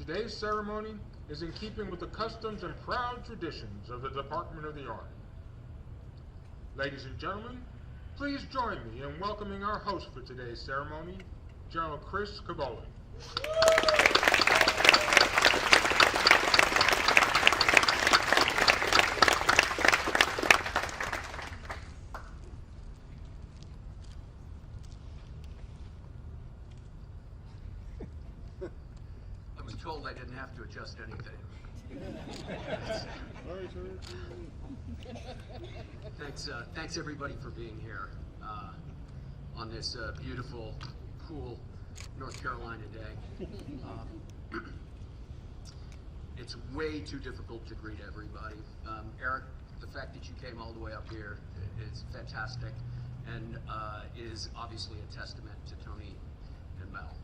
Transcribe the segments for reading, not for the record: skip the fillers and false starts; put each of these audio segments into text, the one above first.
Today's ceremony is in keeping with the customs and proud traditions of the Department of the Army. Ladies and gentlemen, please join me in welcoming our host for today's ceremony, General Cavoli. I was told I didn't have to adjust anything. Thanks everybody for being here on this beautiful, cool North Carolina day. It's way too difficult to greet everybody. Eric, the fact that you came all the way up here is fantastic and is obviously a testament to Tony and Mel.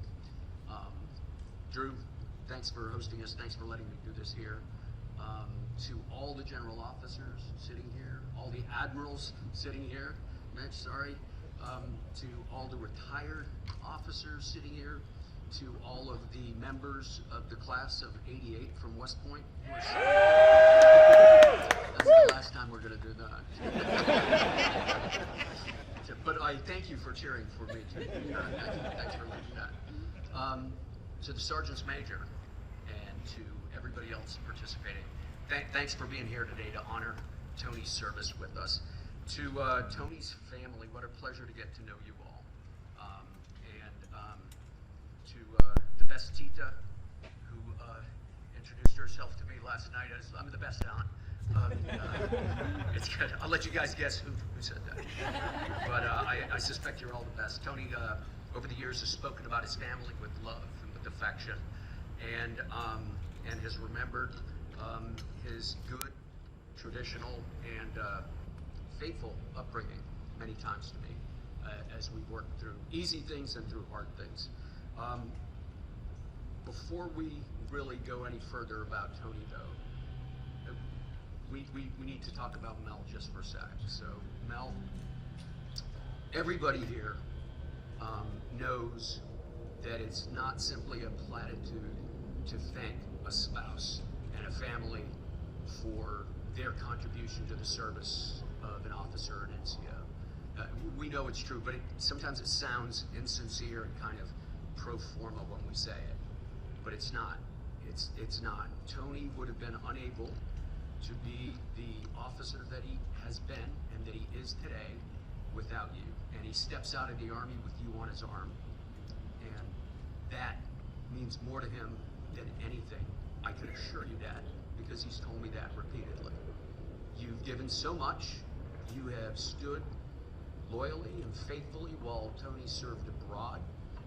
Drew, thanks for hosting us. Thanks for letting me do this here. To all the general officers sitting here, all the admirals sitting here, Mitch, sorry, to all the retired officers sitting here, to all of the members of the class of '88 from West Point. That's the last time we're going to do that. But I thank you for cheering for me too. Thanks for letting that. To the Sergeants Major and to everybody else participating, thanks for being here today to honor Tony's service with us. To Tony's family, what a pleasure to get to know you all. To the best Tita, who introduced herself to me last night as I'm the best aunt. It's good. I'll let you guys guess who said that. But I suspect you're all the best. Tony, over the years, has spoken about his family with love and with affection, and has remembered his good, traditional, and faithful upbringing many times to me as we work through easy things and through hard things. Before we really go any further about Tony, though, we need to talk about Mel just for a sec. So, Mel, everybody here knows that it's not simply a platitude to thank a spouse and a family for their contribution to the service of an officer or an NCO. We know it's true, but sometimes it sounds insincere and kind of pro forma when we say it, but it's not. It's not. Tony would have been unable to be the officer that he has been and that he is today without you. And he steps out of the Army with you on his arm, and that means more to him than anything. I can assure you that, because he's told me that repeatedly. You've given so much. You have stood loyally and faithfully while Tony served abroad,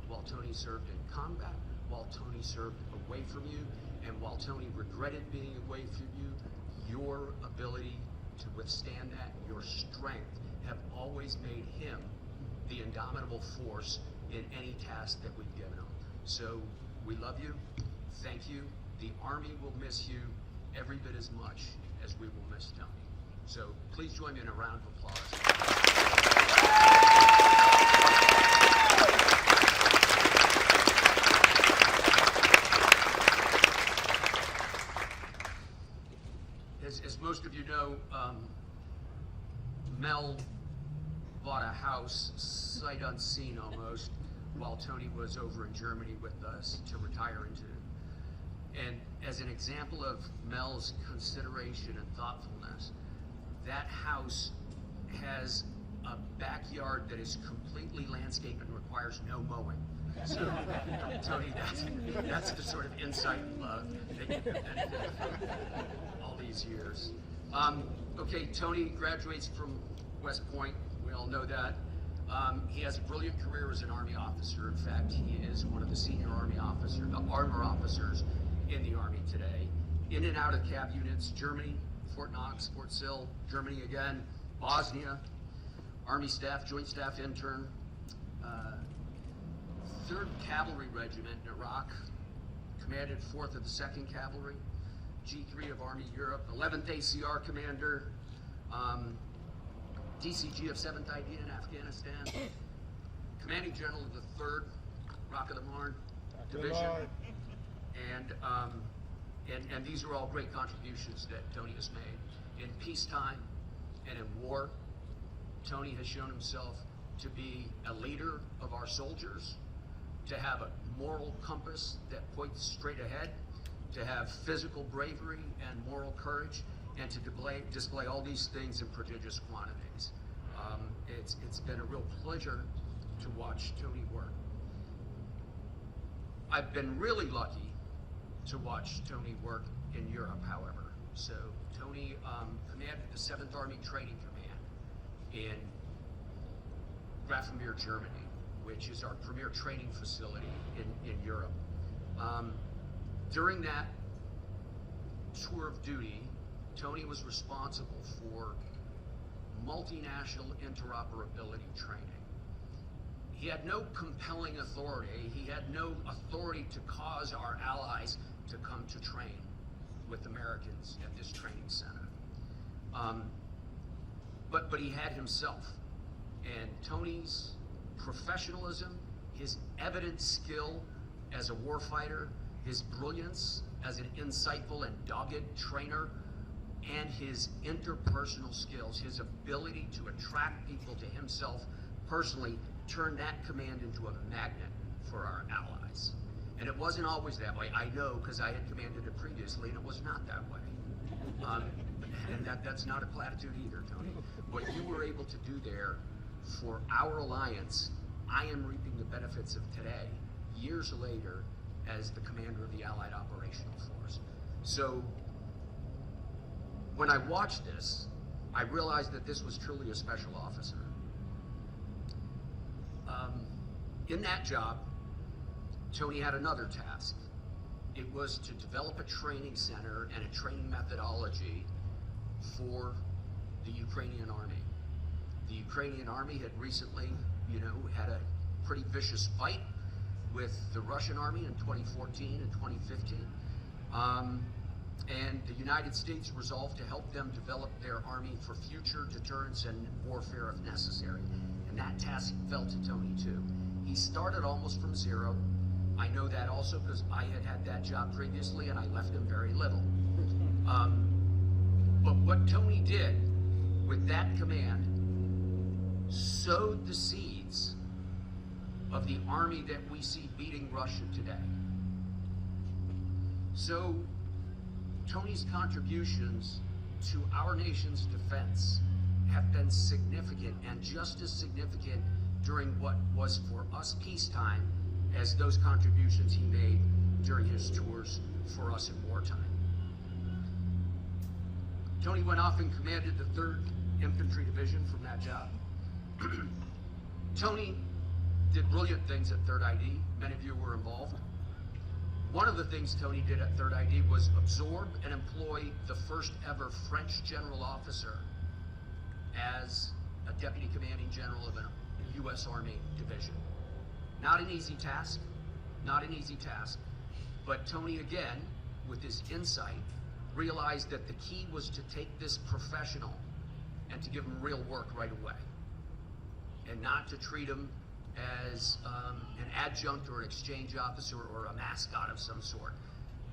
while Tony served in combat, while Tony served away from you, and while Tony regretted being away from you. Your ability to withstand that, your strength, have always made him the indomitable force in any task that we've given him. So we love you. Thank you. The Army will miss you every bit as much as we will miss Tony. So please join me in a round of applause. As most of you know, Mel bought a house, sight unseen almost, while Tony was over in Germany with us to retire into. And as an example of Mel's consideration and thoughtfulness, that house has a backyard that is completely landscaped and requires no mowing. So, Tony, that's the sort of insight and love that you've benefited from all these years. Okay, Tony graduates from West Point. We all know that. He has a brilliant career as an Army officer. In fact, he is one of the senior Army officers, the armor officers in the Army today. In and out of CAV units, Germany, Fort Knox, Fort Sill, Germany again, Bosnia, Army staff, Joint Staff Intern, 3rd Cavalry Regiment in Iraq, commanded 4th of the 2nd Cavalry, G3 of Army Europe, 11th ACR Commander, DCG of 7th ID in Afghanistan, Commanding General of the 3rd Rock of the Marne Division, And these are all great contributions that Tony has made. In peacetime and in war, Tony has shown himself to be a leader of our soldiers, to have a moral compass that points straight ahead, to have physical bravery and moral courage, and to display all these things in prodigious quantities. It's been a real pleasure to watch Tony work. I've been really lucky to watch Tony work in Europe, however. So Tony commanded the 7th Army Training Command in Grafenmeer, Germany, which is our premier training facility in Europe. During that tour of duty, Tony was responsible for multinational interoperability training. He had no compelling authority. He had no authority to cause our allies to come to train with Americans at this training center. But he had himself. And Tony's professionalism, his evident skill as a warfighter, his brilliance as an insightful and dogged trainer, and his interpersonal skills, his ability to attract people to himself personally, turned that command into a magnet for our allies. And it wasn't always that way. I know, because I had commanded it previously, and it was not that way. And that's not a platitude either, Tony. What you were able to do there for our alliance, I am reaping the benefits of today, years later, as the commander of the Allied Operational Force. So when I watched this, I realized that this was truly a special officer. In that job, Tony had another task. It was to develop a training center and a training methodology for the Ukrainian army. The Ukrainian army had recently, had a pretty vicious fight with the Russian army in 2014 and 2015. And the United States resolved to help them develop their army for future deterrence and warfare if necessary. And that task fell to Tony too. He started almost from zero. I know that also because I had that job previously and I left him very little. But what Tony did with that command sowed the seeds of the army that we see beating Russia today. So Tony's contributions to our nation's defense have been significant, and just as significant during what was for us peacetime as those contributions he made during his tours for us in wartime. Tony went off and commanded the 3rd Infantry Division from that job. Tony did brilliant things at 3rd ID. Many of you were involved. One of the things Tony did at 3rd ID was absorb and employ the first ever French general officer as a deputy commanding general of a U.S. Army division. Not an easy task, but Tony, again, with his insight, realized that the key was to take this professional and to give him real work right away, and not to treat him as an adjunct or an exchange officer or a mascot of some sort.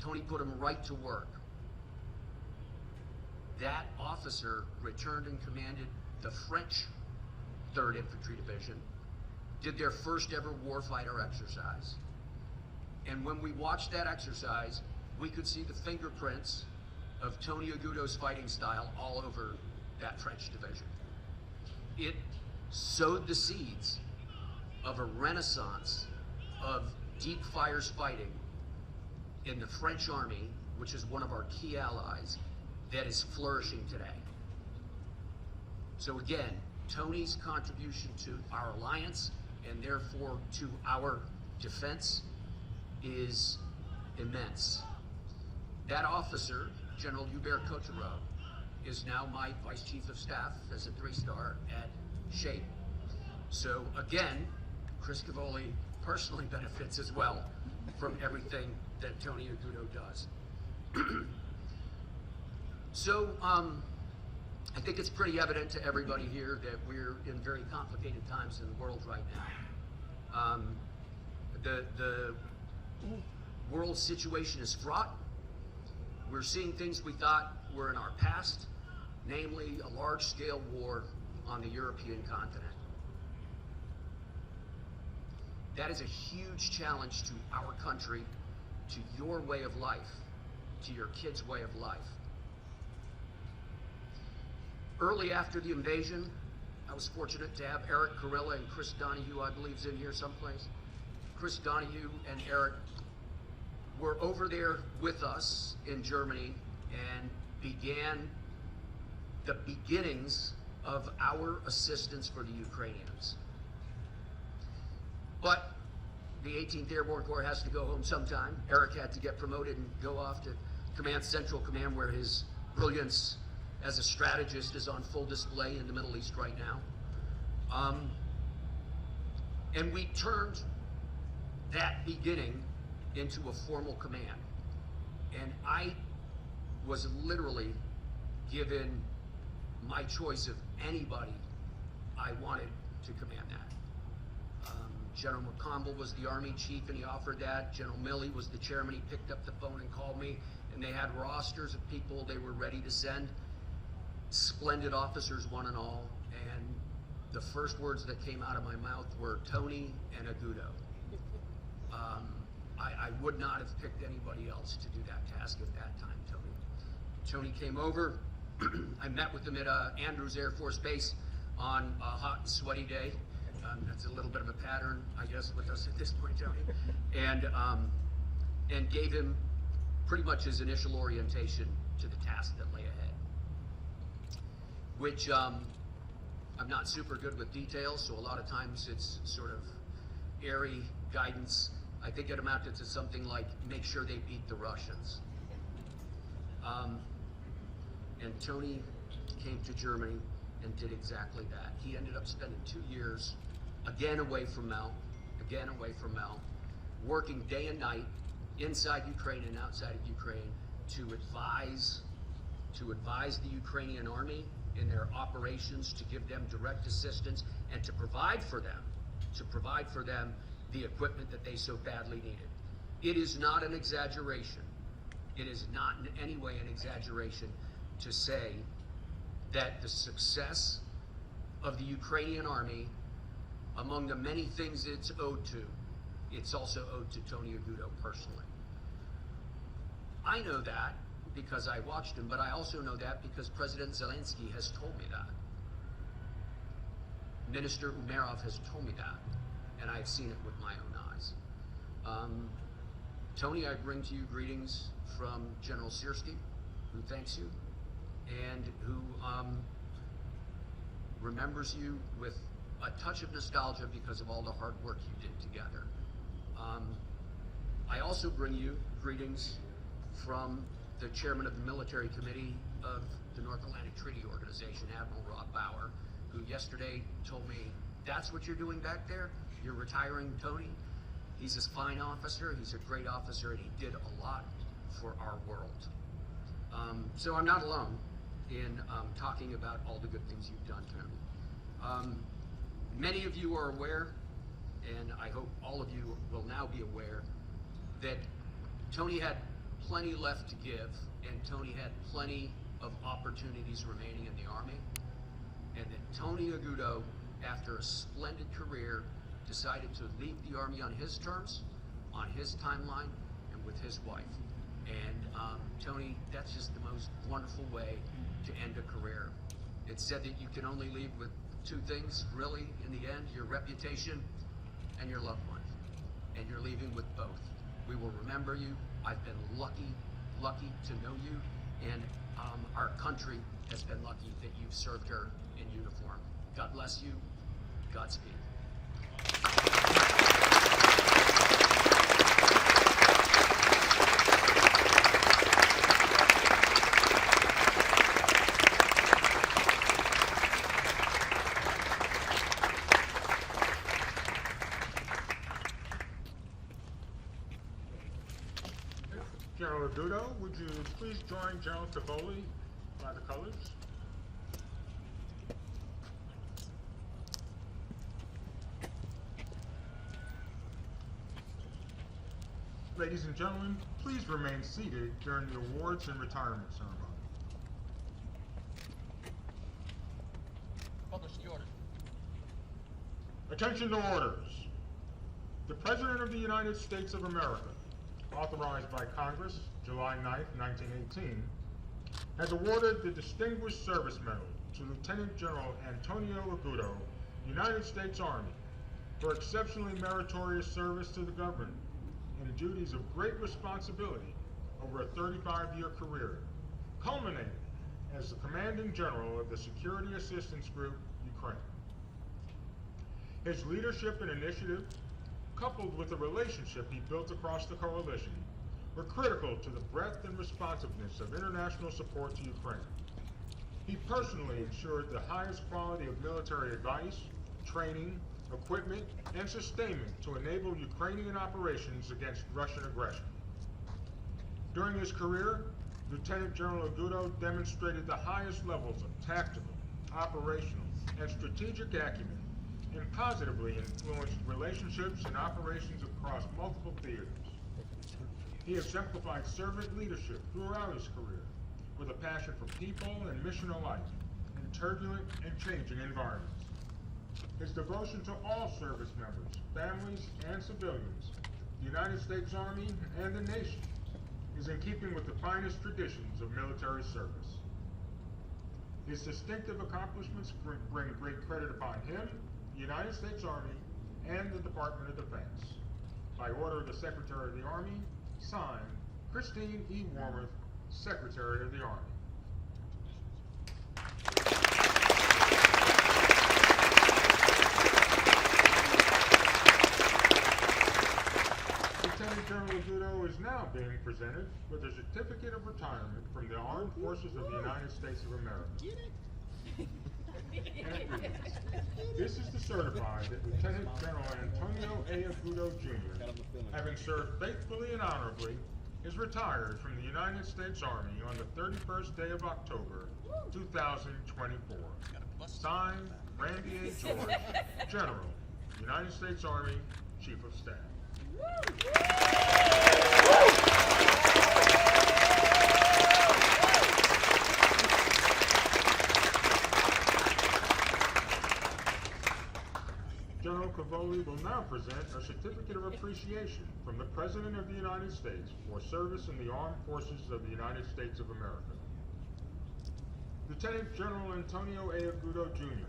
Tony put him right to work. That officer returned and commanded the French 3rd Infantry Division, did their first ever warfighter exercise. And when we watched that exercise, we could see the fingerprints of Tony Aguto's fighting style all over that French division. It sowed the seeds of a renaissance of deep fires fighting in the French army, which is one of our key allies, that is flourishing today. So again, Tony's contribution to our alliance and therefore to our defense is immense. That officer, General Hubert Cottereau, is now my Vice Chief of Staff as a 3-star at SHAPE. So again, Chris Cavoli personally benefits as well from everything that Tony Aguto does. So I think it's pretty evident to everybody here that we're in very complicated times in the world right now. world situation is fraught. We're seeing things we thought were in our past, namely a large-scale war on the European continent. That is a huge challenge to our country, to your way of life, to your kids' way of life. Early after the invasion, I was fortunate to have Eric Carilla and Chris Donahue, I believe, is in here someplace. Chris Donahue and Eric were over there with us in Germany and began the beginnings of our assistance for the Ukrainians. But the 18th Airborne Corps has to go home sometime. Eric had to get promoted and go off to Central Command, where his brilliance as a strategist is on full display in the Middle East right now. And we turned that beginning into a formal command. And I was literally given my choice of anybody I wanted to command that. General McConville was the Army chief and he offered that. General Milley was the chairman. He picked up the phone and called me, and they had rosters of people they were ready to send. Splendid officers, one and all. And the first words that came out of my mouth were Tony and Aguto. I would not have picked anybody else to do that task at that time, Tony. Tony came over. I met with him at Andrews Air Force Base on a hot and sweaty day. That's a little bit of a pattern, I guess, with us at this point, Tony. And gave him pretty much his initial orientation to the task that lay ahead. Which I'm not super good with details, so a lot of times it's sort of airy guidance. I think it amounted to something like, make sure they beat the Russians. And Tony came to Germany and did exactly that. He ended up spending 2 years, again away from Mel, working day and night inside Ukraine and outside of Ukraine to advise the Ukrainian army in their operations, to give them direct assistance, and to provide for them the equipment that they so badly needed. It is not an exaggeration. It is not in any way an exaggeration to say that the success of the Ukrainian army, among the many things it's owed to, it's also owed to Tony Aguto personally. I know that because I watched him, but I also know that because President Zelensky has told me that. Minister Umerov has told me that, and I've seen it with my own eyes. Tony, I bring to you greetings from General Sierski, who thanks you, and who remembers you with a touch of nostalgia because of all the hard work you did together. I also bring you greetings from the chairman of the military committee of the North Atlantic Treaty Organization, Admiral Rob Bauer, who yesterday told me, that's what you're doing back there? You're retiring Tony? He's a fine officer, he's a great officer, and he did a lot for our world. So I'm not alone in talking about all the good things you've done, Tony. Many of you are aware, and I hope all of you will now be aware, that Tony had plenty left to give, and Tony had plenty of opportunities remaining in the Army, and that Tony Aguto, after a splendid career, decided to leave the Army on his terms, on his timeline, and with his wife. And Tony, that's just the most wonderful way to end a career. It's said that you can only leave with two things, really, in the end, your reputation and your loved one. And you're leaving with both. We will remember you. I've been lucky to know you, and our country has been lucky that you've served her in uniform. God bless you. Godspeed. General Aguto, would you please join General Cavoli by the colors? Ladies and gentlemen, please remain seated during the awards and retirement ceremony. Publish the order. Attention to orders. The President of the United States of America, authorized by Congress July 9, 1918, has awarded the Distinguished Service Medal to Lieutenant General Antonio Aguto, United States Army, for exceptionally meritorious service to the government in duties of great responsibility over a 35-year career, culminating as the Commanding General of the Security Assistance Group, Ukraine. His leadership and initiative, coupled with the relationship he built across the coalition, were critical to the breadth and responsiveness of international support to Ukraine. He personally ensured the highest quality of military advice, training, equipment, and sustainment to enable Ukrainian operations against Russian aggression. During his career, Lieutenant General Aguto demonstrated the highest levels of tactical, operational, and strategic acumen, and positively influenced relationships and operations across multiple theaters. He exemplified servant leadership throughout his career, with a passion for people and mission alike in turbulent and changing environments. His devotion to all service members, families, and civilians, the United States Army, and the nation is in keeping with the finest traditions of military service. His distinctive accomplishments bring great credit upon him, the United States Army, and the Department of Defense. By order of the Secretary of the Army, signed, Christine E. Wormuth, Secretary of the Army. Lieutenant General Aguto is now being presented with a certificate of retirement from the Armed Forces of the United States of America. And it reads, this is to certify that Lieutenant General Antonio A. Aguto, Jr., having served faithfully and honorably, is retired from the United States Army on the 31st day of October, 2024. Signed, Randy A. George, General, United States Army, Chief of Staff. General Cavoli will now present a certificate of appreciation from the President of the United States for service in the Armed Forces of the United States of America. Lieutenant General Antonio A. Aguto, Jr.,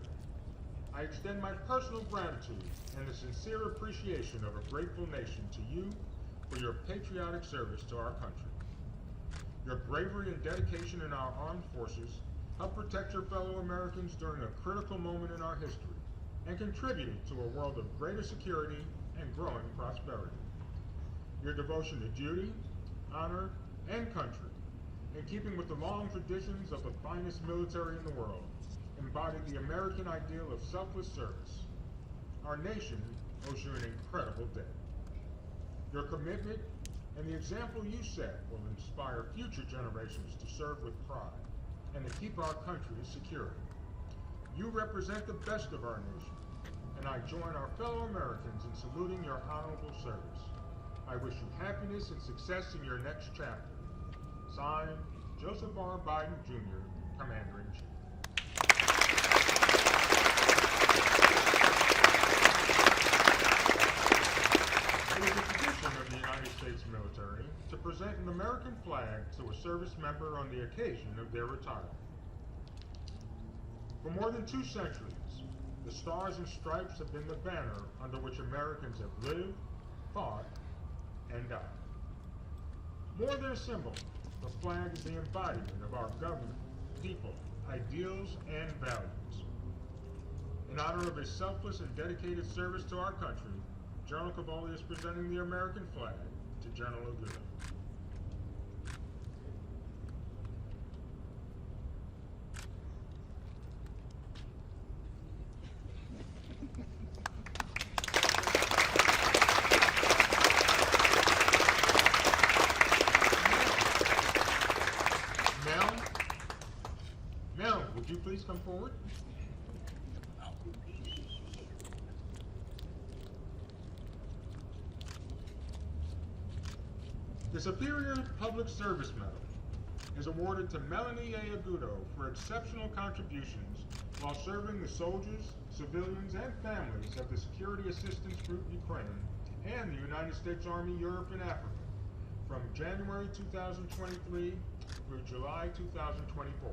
I extend my personal gratitude and the sincere appreciation of a grateful nation to you for your patriotic service to our country. Your bravery and dedication in our armed forces helped protect your fellow Americans during a critical moment in our history and contributed to a world of greater security and growing prosperity. Your devotion to duty, honor, and country, in keeping with the long traditions of the finest military in the world, embodied the American ideal of selfless service. Our nation owes you an incredible debt. Your commitment and the example you set will inspire future generations to serve with pride and to keep our country secure. You represent the best of our nation, and I join our fellow Americans in saluting your honorable service. I wish you happiness and success in your next chapter. Signed, Joseph R. Biden, Jr., Commander-in-Chief. It is the tradition of the United States military to present an American flag to a service member on the occasion of their retirement. For more than 2 centuries, the Stars and Stripes have been the banner under which Americans have lived, fought, and died. More than a symbol, the flag is the embodiment of our government, people, ideals, and values. In honor of his selfless and dedicated service to our country, General Cavoli is presenting the American flag to General Aguto. Mel, would you please come forward? Superior Public Service Medal is awarded to Melanie A. Aguto for exceptional contributions while serving the soldiers, civilians, and families of the Security Assistance Group Ukraine and the United States Army Europe and Africa from January 2023 through July 2024.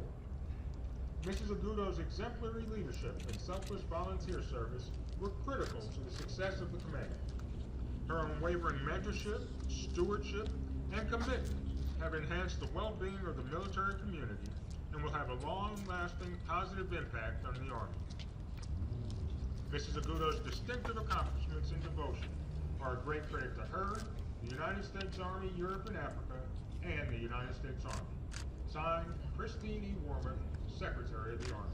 Mrs. Aguto's exemplary leadership and selfless volunteer service were critical to the success of the command. Her unwavering mentorship, stewardship, and commitment have enhanced the well-being of the military community and will have a long-lasting positive impact on the Army. Mrs. Aguto's distinctive accomplishments and devotion are a great credit to her, the United States Army, Europe and Africa, and the United States Army. Signed, Christine E. Warman, Secretary of the Army.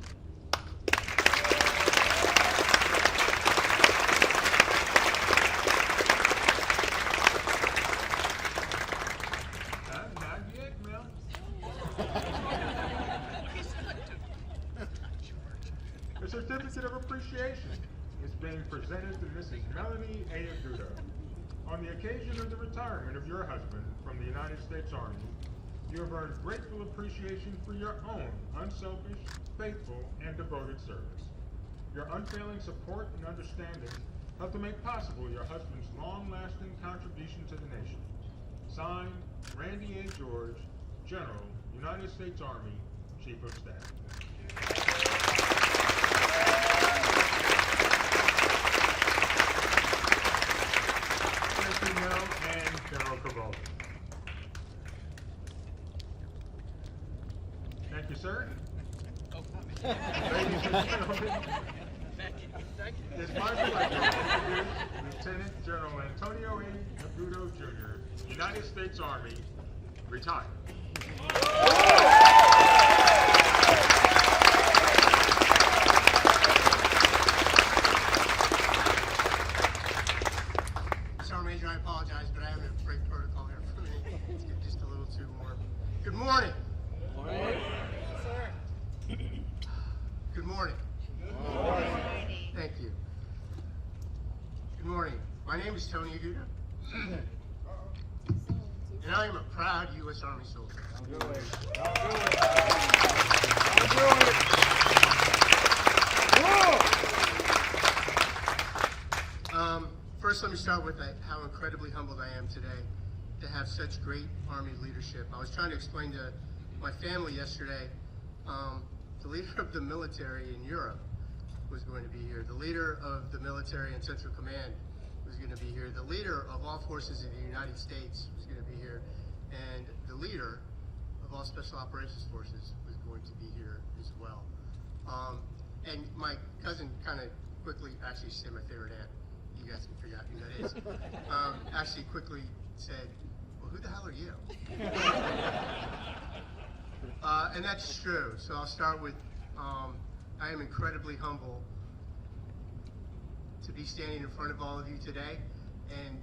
Not yet, Mel. The certificate of appreciation is being presented to Mrs. Melanie A. Aguto. On the occasion of the retirement of your husband from the United States Army, you have earned grateful appreciation for your own unselfish, faithful, and devoted service. Your unfailing support and understanding helped to make possible your husband's long-lasting contribution to the nation. Signed, Randy A. George, General, United States Army, Chief of Staff. Thank you, Mel and General Cavoli. Thank you, sir. Ladies and gentlemen, it's my pleasure to introduce Lieutenant General Antonio A. Aguto, Jr., United States Army, retired. Sergeant Major, I apologize, but I have a break protocol here for me. Let's get just a little too warm. Good morning. Good morning. Good morning. Good morning. Thank you. Good morning. My name is Tony Aguto, and I am a proud U.S. Army soldier. I'll do it. I'll do it. I'll do it. First, let me start with how incredibly humbled I am today to have such great Army leadership. I was trying to explain to my family yesterday, the leader of the military in Europe was going to be here. The leader of the military and Central Command was going to be here. The leader of all forces in the United States was going to be here. And the leader of all Special Operations Forces was going to be here as well. And my cousin kind of quickly, actually she said my favorite aunt, you guys can figure out who that is, actually quickly said, well, who the hell are you? And that's true. So I'll start with, I am incredibly humble to be standing in front of all of you today, and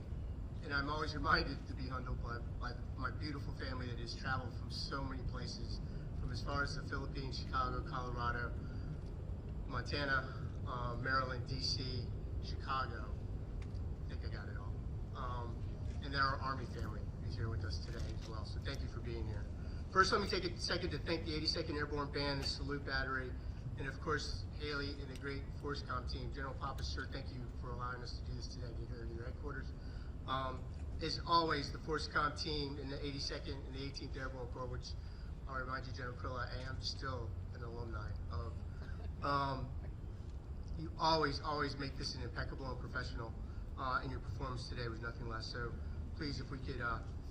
I'm always reminded to be humbled by my beautiful family that has traveled from so many places, from as far as the Philippines, Chicago, Colorado, Montana, Maryland, DC, Chicago. I think I got it all. And then our Army family is here with us today as well. So thank you for being here. First, let me take a second to thank the 82nd Airborne Band and Salute Battery, and of course, Haley and the great ForceCom team. General Papa, sir, thank you for allowing us to do this today, get here to your headquarters. As always, the ForceCom team in the 82nd and the 18th Airborne Corps, which I'll remind you, General Krilla, I am still an alumni of. You always make this an impeccable and professional, and your performance today was nothing less. So please, if we could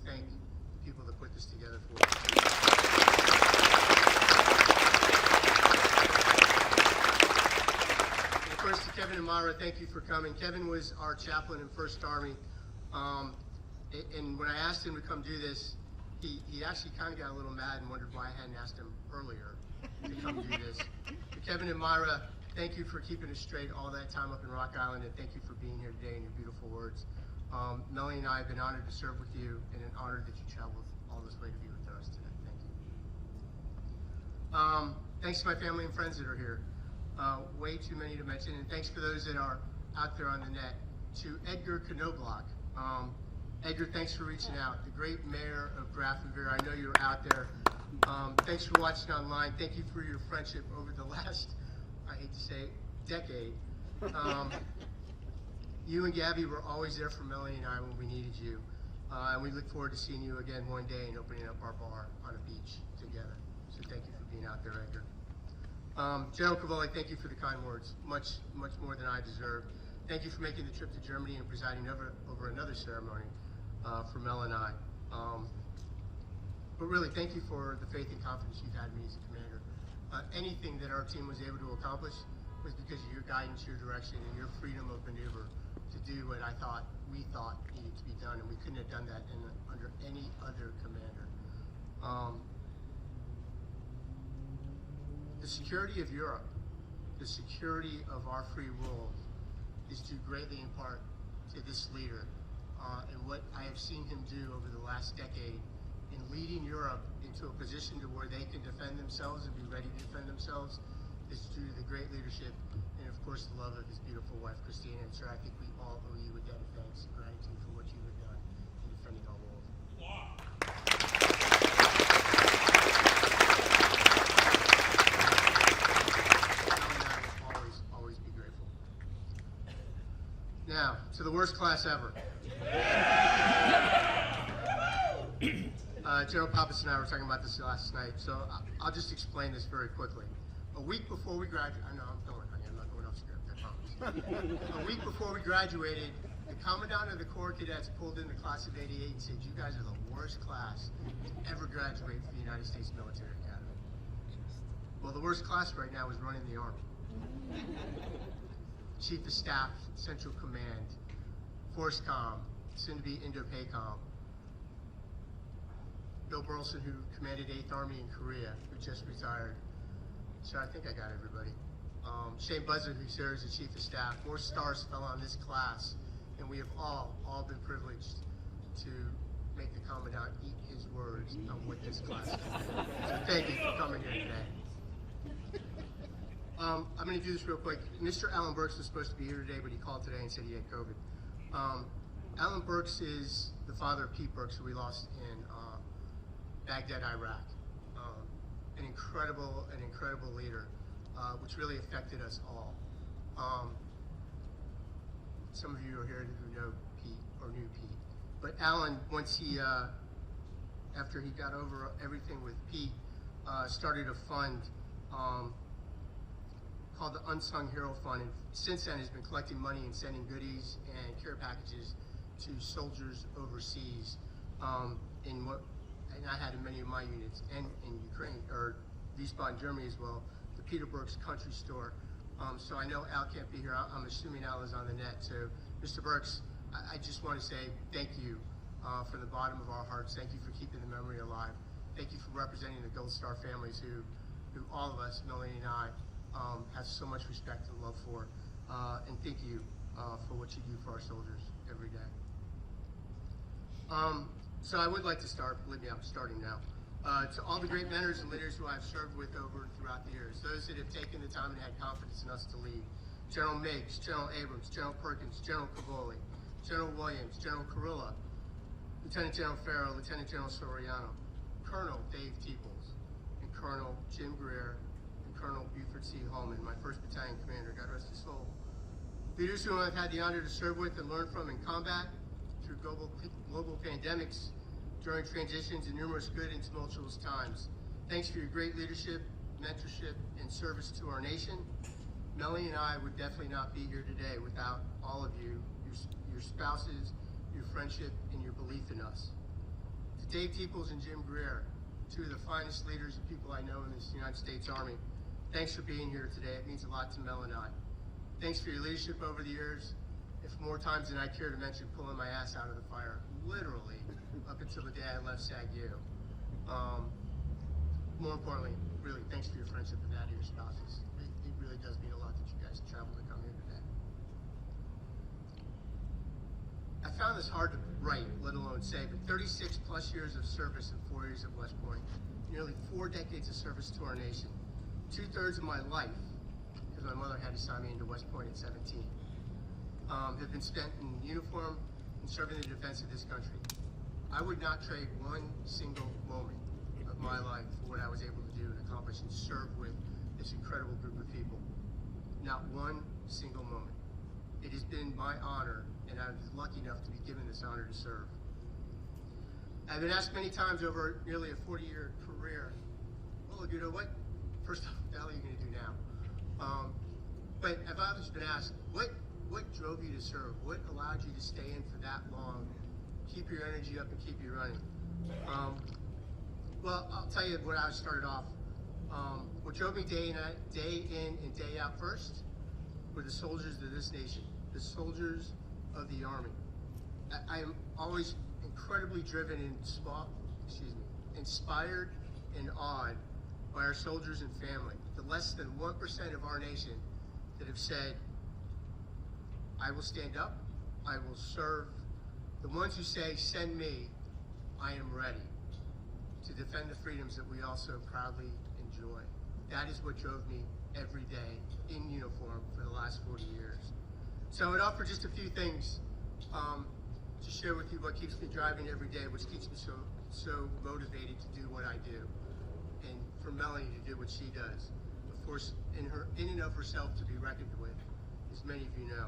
thank the people that put this together for us. And of course, to Kevin and Myra, thank you for coming. Kevin was our chaplain in 1st Army, and when I asked him to come do this, he actually kind of got a little mad and wondered why I hadn't asked him earlier to come do this. But Kevin and Myra, thank you for keeping us straight all that time up in Rock Island, and thank you for being here today and your beautiful words. Melanie and I have been honored to serve with you, and honored that you traveled all this way to be with us today. Thank you. Thanks to my family and friends that are here. Way too many to mention, and thanks for those that are out there on the net. To Edgar Knobloch, Edgar, thanks for reaching out. The great mayor of Grafenberg, I know you're out there. Thanks for watching online. Thank you for your friendship over the last, I hate to say, decade. You and Gabby were always there for Melanie and I when we needed you. And we look forward to seeing you again one day and opening up our bar on a beach together. So thank you for being out there, Edgar. General Cavoli, thank you for the kind words, much more than I deserve. Thank you for making the trip to Germany and presiding over another ceremony for Mel and I. But really, thank you for the faith and confidence you've had in me as a commander. Anything that our team was able to accomplish was because of your guidance, your direction, and your freedom of maneuver to do what we thought needed to be done, and we couldn't have done that under any other commander. The security of Europe, the security of our free world, is due greatly in part to this leader and what I have seen him do over the last decade in leading Europe into a position to where they can defend themselves and be ready to defend themselves is due to the great leadership and, of course, the love of his beautiful wife, Christina. And, sir, I think we all owe you a debt of thanks and gratitude for what you have done in defending our world. Always be grateful. Now, to the worst class ever. General Pappas and I were talking about this last night, so I'll just explain this very quickly. A week before we graduated, I know I'm going, honey, I'm not going off script, I promise. A week before we graduated, the Commandant of the Corps Cadets pulled in the class of '88 and said, "You guys are the worst class to ever graduate from the United States Military Academy." Well, the worst class right now is running the Army. Chief of Staff, Central Command, FORSCOM, soon to be Indo-PACOM. Bill Burleson, who commanded 8th Army in Korea, who just retired. So I think I got everybody. Shane Buzzer, who serves as Chief of Staff. More stars fell on this class, and we have all been privileged to make the Commandant eat his words on what this class is. So thank you for coming here today. I'm going to do this real quick. Mr. Alan Burks was supposed to be here today, but he called today and said he had COVID. Alan Burks is the father of Pete Burks, who we lost in Baghdad, Iraq. An incredible leader, which really affected us all. Some of you are here who know Pete or knew Pete. But Alan, once he, after he got over everything with Pete, started a fund called the Unsung Hero Fund, and since then has been collecting money and sending goodies and care packages to soldiers overseas and I had in many of my units, and in Ukraine, or Wiesbaden, Germany as well, the Peter Burks Country Store. So I know Al can't be here. I'm assuming Al is on the net. So Mr. Burks, I just want to say thank you from the bottom of our hearts. Thank you for keeping the memory alive. Thank you for representing the Gold Star families who all of us, Melanie and I, have so much respect and love for. And thank you for what you do for our soldiers every day. So I would like to start, believe me, I'm starting now. To all the great mentors and leaders who I've served with throughout the years, those that have taken the time and had confidence in us to lead. General Meigs, General Abrams, General Perkins, General Cavoli, General Williams, General Carilla, Lieutenant General Farrow, Lieutenant General Soriano, Colonel Dave Teeples, and Colonel Jim Greer, and Colonel Buford C. Holman, my 1st Battalion Commander, God rest his soul. Leaders whom I've had the honor to serve with and learn from in combat, through global pandemics, during transitions and numerous good and tumultuous times. Thanks for your great leadership, mentorship, and service to our nation. Melanie and I would definitely not be here today without all of you, your spouses, your friendship, and your belief in us. To Dave Teeples and Jim Greer, two of the finest leaders and people I know in this United States Army, thanks for being here today. It means a lot to Mel and I. Thanks for your leadership over the years. If more times than I care to mention, pulling my ass out of the fire, literally, up until the day I left SAG-U. More importantly, really, thanks for your friendship and that of your spouses. It really does mean a lot that you guys traveled to come here today. I found this hard to write, let alone say, but 36 plus years of service and 4 years at West Point, nearly 4 decades of service to our nation, 2/3 of my life, because my mother had to sign me into West Point at 17, have been spent in uniform in serving the defense of this country. I would not trade one single moment of my life for what I was able to do and accomplish and serve with this incredible group of people. Not one single moment. It has been my honor, and I'm lucky enough to be given this honor to serve. I've been asked many times over nearly a 40-year career, well, Aguto, first off, what the hell are you going to do now? But I've always been asked, what drove you to serve? What allowed you to stay in for that long, keep your energy up and keep you running? Well, I'll tell you where I started off. What drove me day in and day out first were the soldiers of this nation, the soldiers of the Army. I am always incredibly driven and inspired and awed by our soldiers and family, the less than 1% of our nation that have said, I will stand up, I will serve. The ones who say, send me, I am ready to defend the freedoms that we all so proudly enjoy. That is what drove me every day in uniform for the last 40 years. So I would offer just a few things to share with you what keeps me driving every day, which keeps me so motivated to do what I do, and for Melanie to do what she does. Of course, in and of herself to be reckoned with, as many of you know.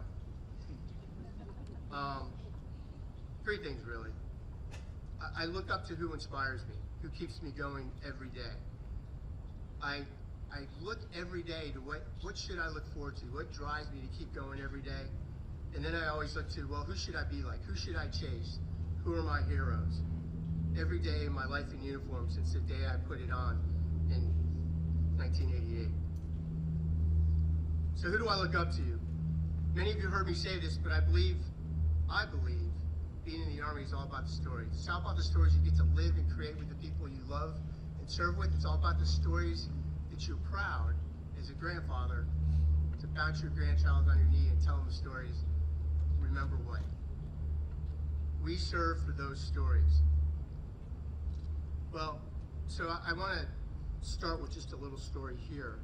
Three things really. I look up to who inspires me, who keeps me going every day. I look every day to what should I look forward to, what drives me to keep going every day. And then I always look to, well, who should I be like? Who should I chase? Who are my heroes? Every day in my life in uniform since the day I put it on in 1988. So who do I look up to? Many of you heard me say this, but I believe being in the Army is all about the stories. It's all about the stories you get to live and create with the people you love and serve with. It's all about the stories that you're proud as a grandfather to bounce your grandchild on your knee and tell them the stories. Remember what? We serve for those stories. Well, so I want to start with just a little story here.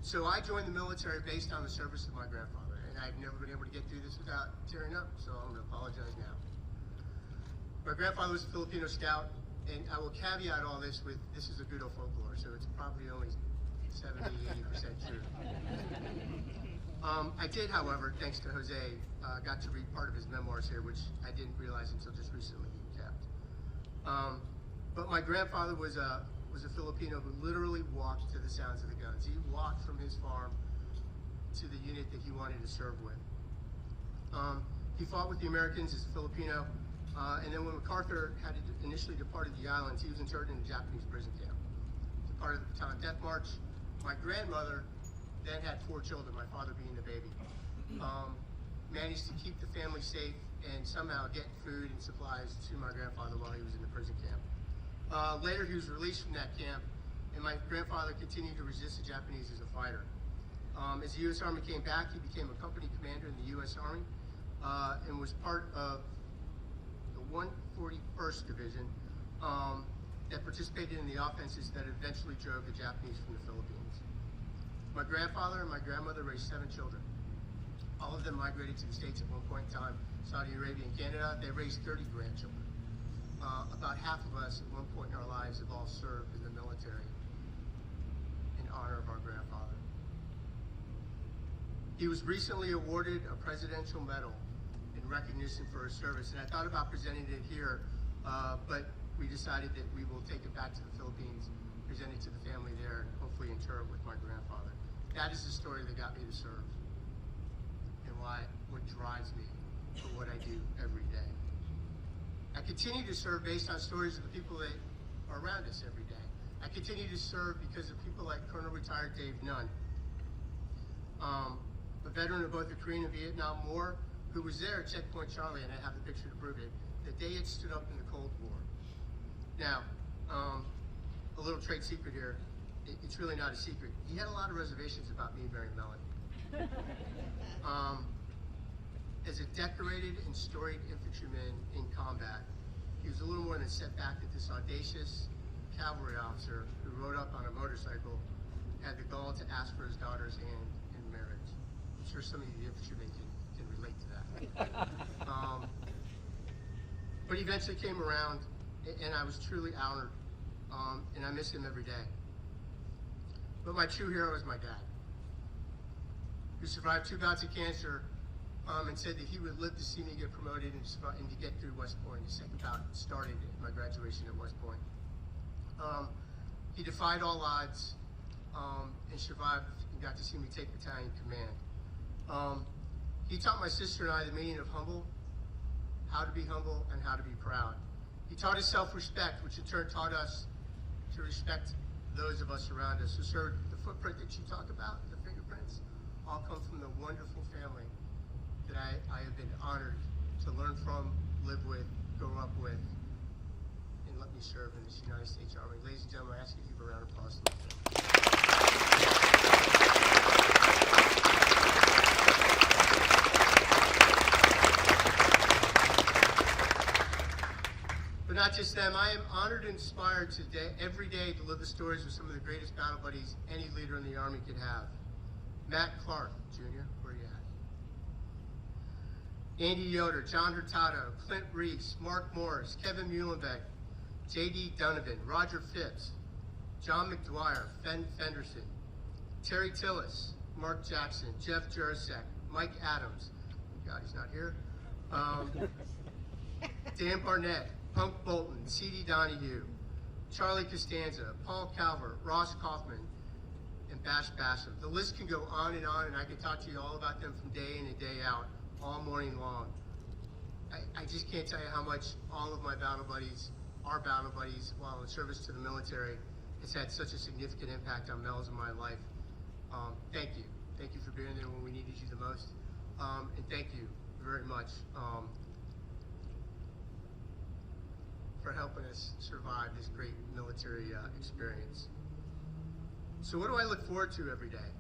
So I joined the military based on the service of my grandfather, and I've never been able to get through this without tearing up, so I'm going to apologize now. My grandfather was a Filipino scout, and I will caveat all this with, this is Aguto folklore, so it's probably only 70, 80% true. I did, however, thanks to Jose, got to read part of his memoirs here, which I didn't realize until just recently he kept. But my grandfather was a Filipino who literally walked to the sounds of the guns. He walked from his farm to the unit that he wanted to serve with. He fought with the Americans as a Filipino, and then when MacArthur had initially departed the islands, he was interred in a Japanese prison camp. As a part of the Bataan Death March, my grandmother then had 4 children, my father being the baby. Managed to keep the family safe and somehow get food and supplies to my grandfather while he was in the prison camp. Later, he was released from that camp, and my grandfather continued to resist the Japanese as a fighter. As the U.S. Army came back, he became a company commander in the U.S. Army and was part of the 141st Division that participated in the offenses that eventually drove the Japanese from the Philippines. My grandfather and my grandmother raised 7 children. All of them migrated to the States at one point in time, Saudi Arabia and Canada. They raised 30 grandchildren. About half of us at one point in our lives have all served in the military in honor of our grandfather. He was recently awarded a presidential medal in recognition for his service, and I thought about presenting it here, but we decided that we will take it back to the Philippines, present it to the family there, and hopefully inter it with my grandfather. That is the story that got me to serve, and what drives me for what I do every day. I continue to serve based on stories of the people that are around us every day. I continue to serve because of people like Colonel Retired Dave Nunn, a veteran of both the Korean and Vietnam War, who was there at Checkpoint Charlie, and I have the picture to prove it, the day it stood up in the Cold War. Now, a little trade secret here. It's really not a secret. He had a lot of reservations about me marrying Melanie. As a decorated and storied infantryman in combat, he was a little more than set back at this audacious cavalry officer who rode up on a motorcycle, had the gall to ask for his daughter's hand in marriage. I'm sure some of you infantrymen can relate. relate to that. But he eventually came around, and I was truly honored, and I miss him every day. But my true hero is my dad, who survived 2 bouts of cancer, and said that he would live to see me get promoted and to get through West Point. The second bout started at my graduation at West Point. He defied all odds and survived and got to see me take battalion command. He taught my sister and I the meaning of humble, how to be humble, and how to be proud. He taught us self-respect, which in turn taught us to respect those of us around us. So, sir, the footprint that you talk about, the fingerprints, all come from the wonderful family that I have been honored to learn from, live with, grow up with, and let me serve in this United States Army. Ladies and gentlemen, I ask you to give a round of applause to them. But not just them, I am honored and inspired today, every day, to live the stories of some of the greatest battle buddies any leader in the Army could have. Matt Clark, Jr., where are you at? Andy Yoder, John Hurtado, Clint Reese, Mark Morris, Kevin Muhlenbeck, J.D. Donovan, Roger Phipps, John McDwyer, Fen Fenderson, Terry Tillis, Mark Jackson, Jeff Jurasek, Mike Adams, God, he's not here, Dan Barnett, Punk Bolton, C.D. Donahue, Charlie Costanza, Paul Calvert, Ross Kaufman, and Bash Bassam. The list can go on, and I can talk to you all about them from day in and day out, all morning long. I just can't tell you how much all of my battle buddies, our battle buddies, while in service to the military, has had such a significant impact on Mel's and my life. Thank you. Thank you for being there when we needed you the most. And thank you very much for helping us survive this great military experience. So what do I look forward to every day?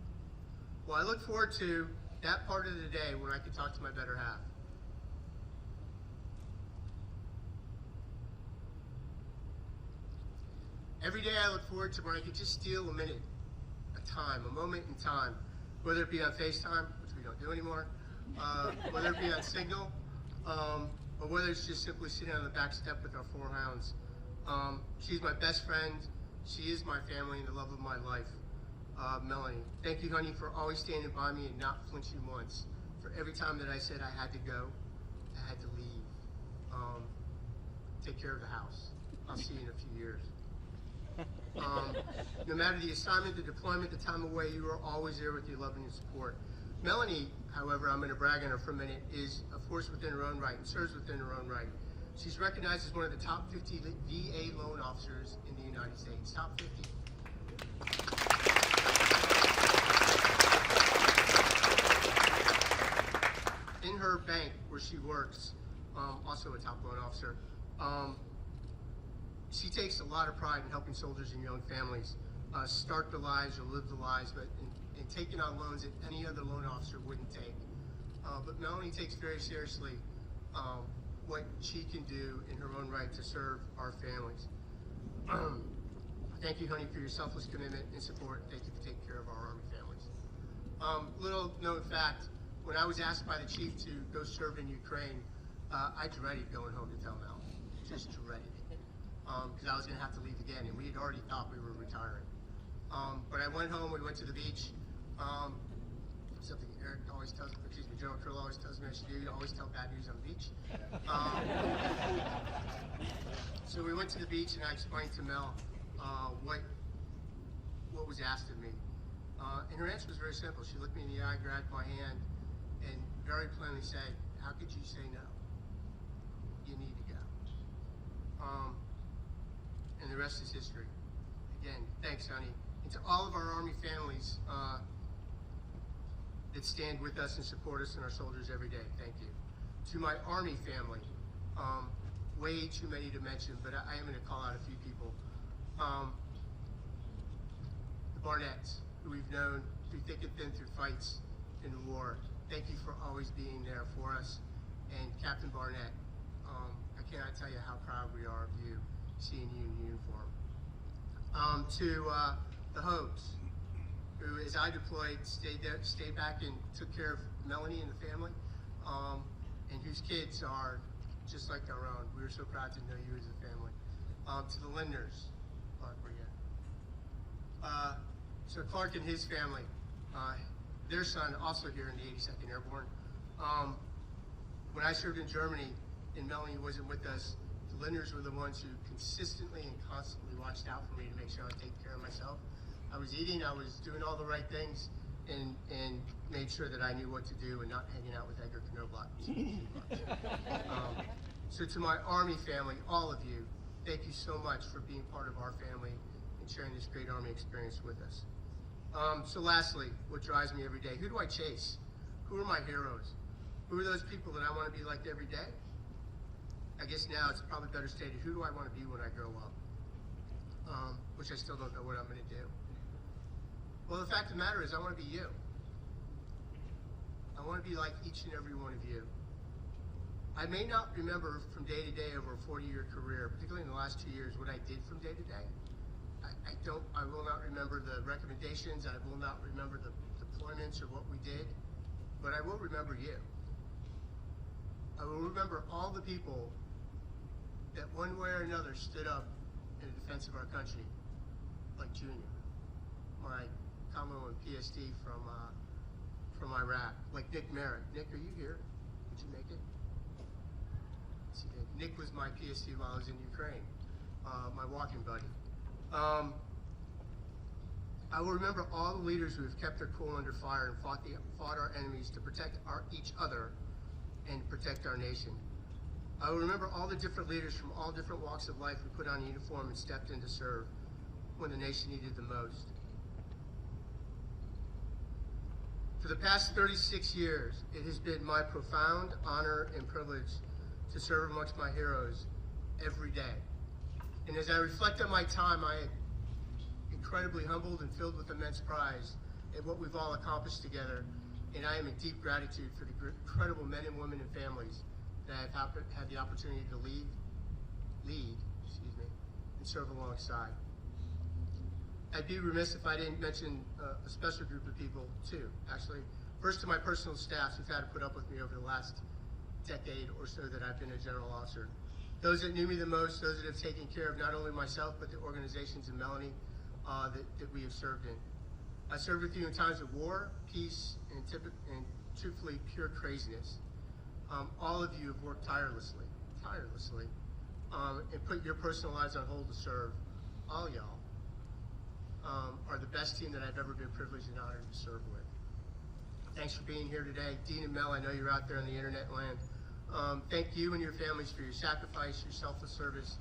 Well, I look forward to that part of the day when I can talk to my better half. Every day I look forward to when I could just steal a minute, a moment in time, whether it be on FaceTime, which we don't do anymore, whether it be on Signal, or whether it's just simply sitting on the back step with our 4 hounds. She's my best friend. She is my family and the love of my life. Melanie, thank you, honey, for always standing by me and not flinching once. For every time that I said I had to go, I had to leave. Take care of the house. I'll see you in a few years. No matter the assignment, the deployment, the time away, you are always there with your love and your support. Melanie, however, I'm going to brag on her for a minute, is a force within her own right and serves within her own right. She's recognized as one of the top 50 VA loan officers in the United States. Top 50. In her bank where she works, also a top loan officer, she takes a lot of pride in helping soldiers and young families start their lives or live their lives, but in taking on loans that any other loan officer wouldn't take. But Melanie takes very seriously what she can do in her own right to serve our families. Thank you, honey, for your selfless commitment and support. Thank you for taking care of our Army families. Little known fact, when I was asked by the chief to go serve in Ukraine, I dreaded going home to tell Mel. Just dreaded it. Because I was going to have to leave again, and we had already thought we were retiring. But I went home, we went to the beach. Something Eric always tells me, General Krill always tells me I should do, always tell bad news on the beach. So we went to the beach, and I explained to Mel what was asked of me. And her answer was very simple. She looked me in the eye, grabbed my hand, and very plainly said, "How could you say no? You need to go." And the rest is history. Again, thanks, honey. And to all of our Army families that stand with us and support us and our soldiers every day, thank you. To my Army family, way too many to mention, but I am going to call out a few people. The Barnetts, who we've known through thick and thin, through fights in the war. Thank you for always being there for us. And Captain Barnett, I cannot tell you how proud we are of you, seeing you in uniform. To the Hogues, who, as I deployed, stayed back and took care of Melanie and the family. and whose kids are just like our own. We are so proud to know you as a family. To the Lindners, Clark, where you at? So Clark and his family, their son also here in the 82nd Airborne. When I served in Germany and Melanie wasn't with us, the Lindners were the ones who consistently and constantly watched out for me to make sure I would take care of myself. I was eating, I was doing all the right things, and made sure that I knew what to do and not hanging out with Edgar Knobloch. So to my Army family, all of you, thank you so much for being part of our family and sharing this great Army experience with us. So lastly, what drives me every day? Who do I chase? Who are my heroes? Who are those people that I want to be like every day? I guess now it's probably better stated, who do I want to be when I grow up? Which I still don't know what I'm going to do. Well, the fact of the matter is I want to be you. I want to be like each and every one of you. I may not remember from day to day over a 40-year career, particularly in the last 2 years, what I did from day to day. I will not remember the recommendations. I will not remember the deployments or what we did, but I will remember you. I will remember all the people that one way or another stood up in defense of our country, like Junior, my combo and PSD from Iraq, like Nick Merritt. Nick, are you here? Did you make it? Yes, he did. Nick was my PSD while I was in Ukraine, my walking buddy. I will remember all the leaders who have kept their cool under fire and fought our enemies to protect each other and protect our nation. I will remember all the different leaders from all different walks of life who put on a uniform and stepped in to serve when the nation needed the most. For the past 36 years, it has been my profound honor and privilege to serve amongst my heroes every day. And as I reflect on my time, I am incredibly humbled and filled with immense pride at what we've all accomplished together. And I am in deep gratitude for the incredible men and women and families that I've had the opportunity to lead, and serve alongside. I'd be remiss if I didn't mention a special group of people too, actually. First to my personal staff who've had to put up with me over the last decade or so that I've been a general officer. Those that knew me the most, those that have taken care of not only myself, but the organizations and Melanie that we have served in. I served with you in times of war, peace, and truthfully pure craziness. All of you have worked tirelessly, and put your personal lives on hold to serve. All y'all are the best team that I've ever been privileged and honored to serve with. Thanks for being here today. Dean and Mel, I know you're out there on the internet land. Thank you and your families for your sacrifice, your selfless service.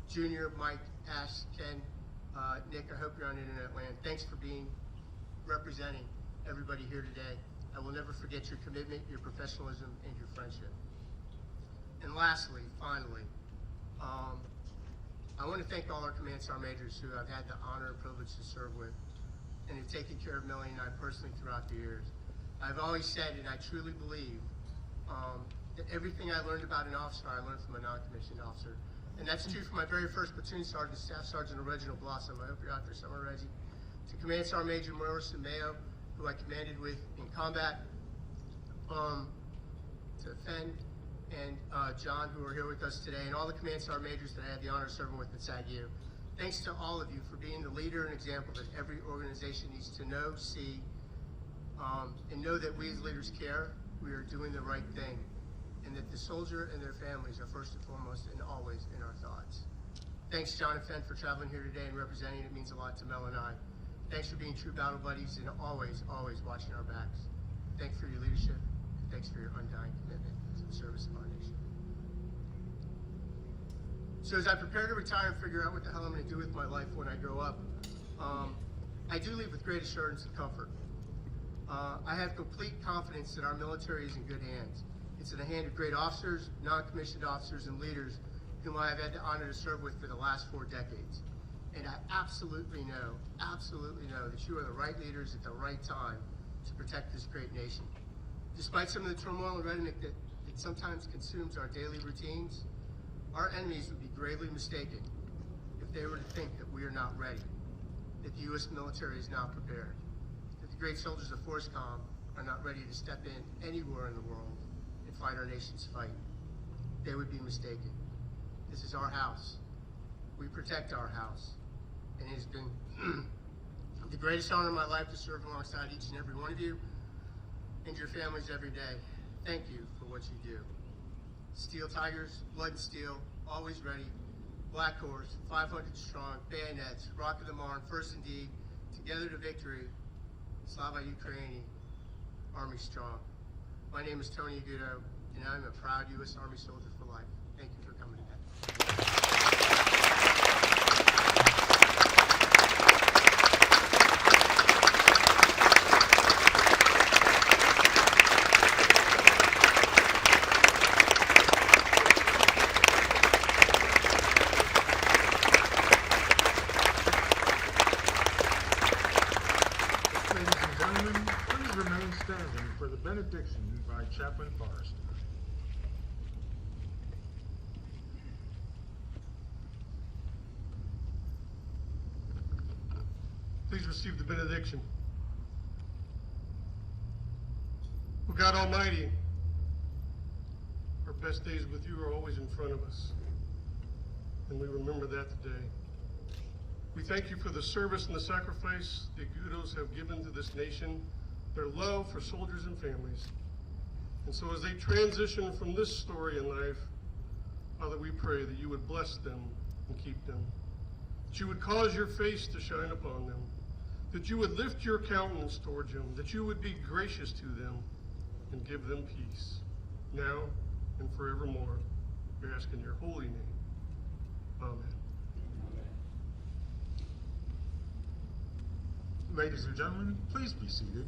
Junior, Mike, Ash, Ken, Nick, I hope you're on internet land. Thanks for representing everybody here today. I will never forget your commitment, your professionalism, and your friendship. And lastly, finally, I want to thank all our Command Sergeant Majors who I've had the honor and privilege to serve with and have taken care of Melanie and I personally throughout the years. I've always said, and I truly believe, that everything I learned about an officer, I learned from a non-commissioned officer. And that's true for my very first platoon sergeant, Staff Sergeant Reginald Blossom. I hope you're out there somewhere, Reggie. To Command Sergeant Major Morrison Mayo, who I commanded with in combat. To Fenn and John, who are here with us today, and all the Command Sergeant Majors that I had the honor of serving with at SAGU. Thanks to all of you for being the leader and example that every organization needs to know, see, and know that we as leaders care, we are doing the right thing, and that the soldier and their families are first and foremost and always in our thoughts. Thanks, John and Fenn, for traveling here today and representing. It means a lot to Mel and I. Thanks for being true battle buddies and always, always watching our backs. Thanks for your leadership. Thanks for your undying commitment to the service of our nation. So as I prepare to retire and figure out what the hell I'm going to do with my life when I grow up, I do leave with great assurance and comfort. I have complete confidence that our military is in good hands. It's in the hand of great officers, non-commissioned officers, and leaders whom I have had the honor to serve with for the last 4 decades. And I absolutely know that you are the right leaders at the right time to protect this great nation. Despite some of the turmoil and rhetoric that sometimes consumes our daily routines, our enemies would be gravely mistaken if they were to think that we are not ready, that the U.S. military is not prepared, that the great soldiers of FORSCOM are not ready to step in anywhere in the world and fight our nation's fight, they would be mistaken. This is our house. We protect our house. And it has been the greatest honor of my life to serve alongside each and every one of you and your families every day. Thank you for what you do. Steel Tigers, Blood and Steel, always ready. Black Horse, 500 strong, bayonets, Rock of the Marne, First and D, together to victory. Slava Ukraini, Army strong. My name is Tony Aguto, and I'm a proud U.S. Army soldier for life. Thank you for coming today. For the benediction by Chaplain Forrester. Please receive the benediction. O God Almighty, our best days with you are always in front of us, and we remember that today. We thank you for the service and the sacrifice the Agutos have given to this nation, their love for soldiers and families. And so as they transition from this story in life, Father, we pray that you would bless them and keep them, that you would cause your face to shine upon them, that you would lift your countenance towards them, that you would be gracious to them and give them peace, now and forevermore. We ask in your holy name. Amen. Ladies and gentlemen, please be seated.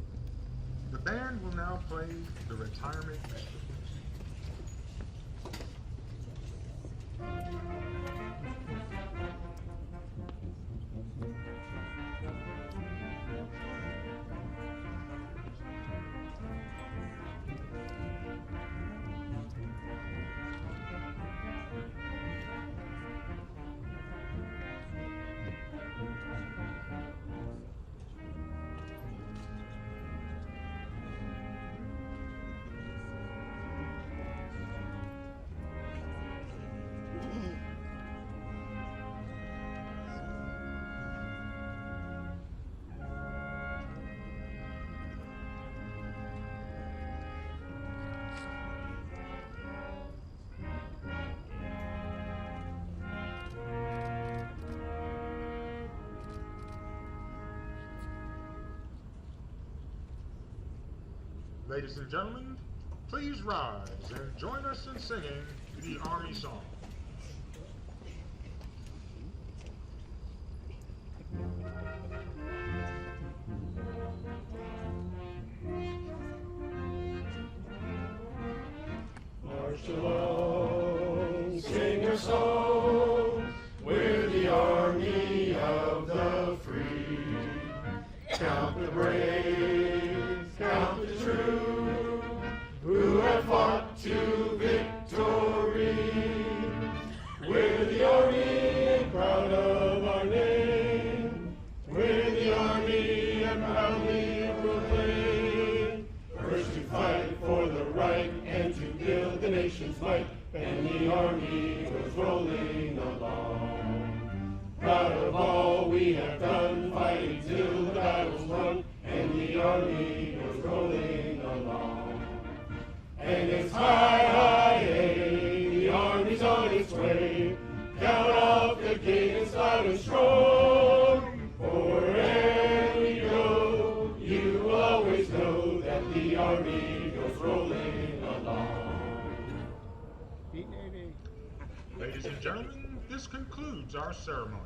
The band will now play the retirement anthem. Ladies and gentlemen, please rise and join us in singing the Army Song. March along, sing your song, we're the army of the free. Count the brave, count the true, who have fought to victory. We're the army, proud of our name. We're the army, and proudly proclaim. First to fight for the right, and to build the nation's might, and the army goes rolling along. Proud of all we have done, fighting till the battle's won, and the army goes rolling along. And it's high, high, hey, the army's on its way. Count off the cadence loud and strong. For wherever we go, you will always know that the army goes rolling along. Ladies and gentlemen, this concludes our ceremony.